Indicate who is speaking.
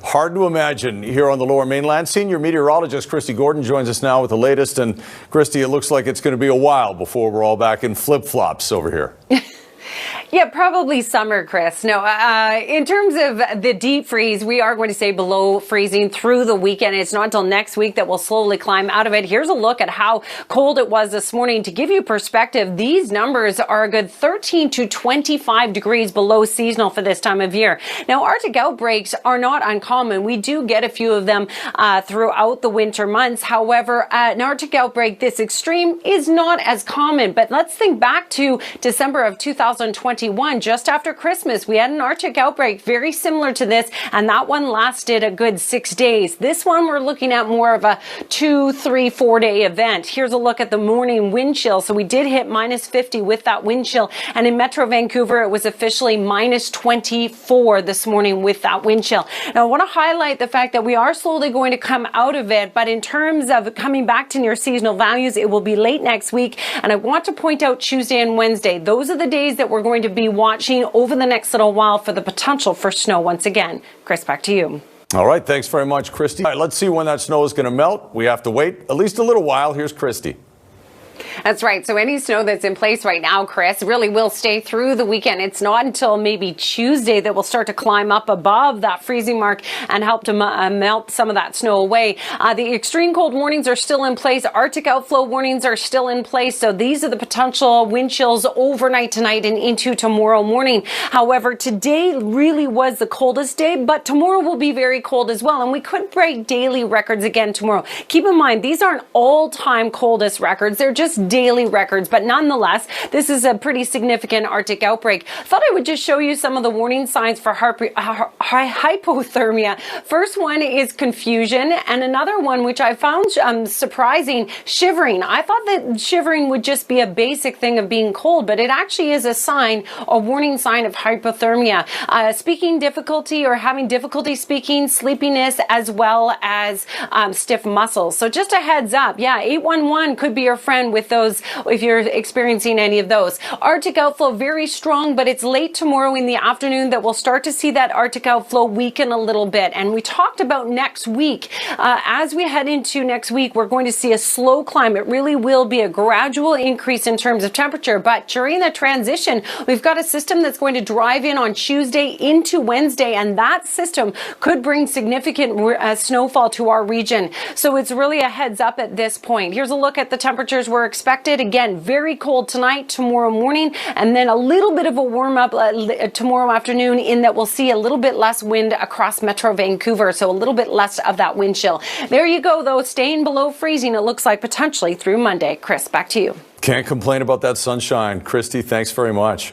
Speaker 1: Hard to imagine here on the Lower Mainland. Senior meteorologist Kristi Gordon joins us now with the latest. And Kristi, it looks like it's going to be a while before we're all back in flip-flops over here.
Speaker 2: Yeah, probably summer, Chris. No, in terms of the deep freeze, we are going to stay below freezing through the weekend. It's not until next week that we'll slowly climb out of it. Here's a look at how cold it was this morning. To give you perspective, these numbers are a good 13 to 25 degrees below seasonal for this time of year. Now, Arctic outbreaks are not uncommon. We do get a few of them throughout the winter months. However, an Arctic outbreak this extreme is not as common. But let's think back to December of 2021, just after Christmas. We had an Arctic outbreak very similar to this, and that one lasted a good 6 days. This one, we're looking at more of a 2, 3, 4 day event. Here's a look at the morning wind chill. So we did hit minus 50 with that wind chill, and in Metro Vancouver, it was officially minus 24 this morning with that wind chill. Now, I want to highlight the fact that we are slowly going to come out of it, but in terms of coming back to near seasonal values, it will be late next week. And I want to point out Tuesday and Wednesday. Those are the days that we're going to be watching over the next little while for the potential for snow once again. Chris, back to you.
Speaker 1: All right. Thanks very much, Kristi. All right, let's see when that snow is going to melt. We have to wait at least a little while. Here's Kristi.
Speaker 2: That's right. So any snow that's in place right now, Chris, really will stay through the weekend. It's not until maybe Tuesday that we'll start to climb up above that freezing mark and help to melt some of that snow away. The extreme cold warnings are still in place. Arctic outflow warnings are still in place. So these are the potential wind chills overnight tonight and into tomorrow morning. However, today really was the coldest day, but tomorrow will be very cold as well. And we could break daily records again tomorrow. Keep in mind, these aren't all-time coldest records. They're just daily records, but nonetheless, this is a pretty significant Arctic outbreak. Thought I would just show you some of the warning signs for hypothermia. First one is confusion, and another one which I found surprising, shivering. I thought that shivering would just be a basic thing of being cold, but it actually is a sign, a warning sign of hypothermia. Speaking difficulty or having difficulty speaking, sleepiness, as well as stiff muscles. So just a heads up, yeah, 811 could be your friend with those if you're experiencing any of those. Arctic outflow very strong, but it's late tomorrow in the afternoon that we'll start to see that Arctic outflow weaken a little bit. And we talked about next week. As we head into next week, we're going to see a slow climb. It really will be a gradual increase in terms of temperature. But during the transition, we've got a system that's going to drive in on Tuesday into Wednesday, and that system could bring significant snowfall to our region. So it's really a heads up at this point. Here's a look at the temperatures we're expected. Again, very cold tonight, tomorrow morning, and then a little bit of a warm up tomorrow afternoon, in that we'll see a little bit less wind across Metro Vancouver, so a little bit less of that wind chill. There you go, though, staying below freezing, it looks like potentially through Monday. Chris, back to you.
Speaker 1: Can't complain about that sunshine. Kristi, thanks very much.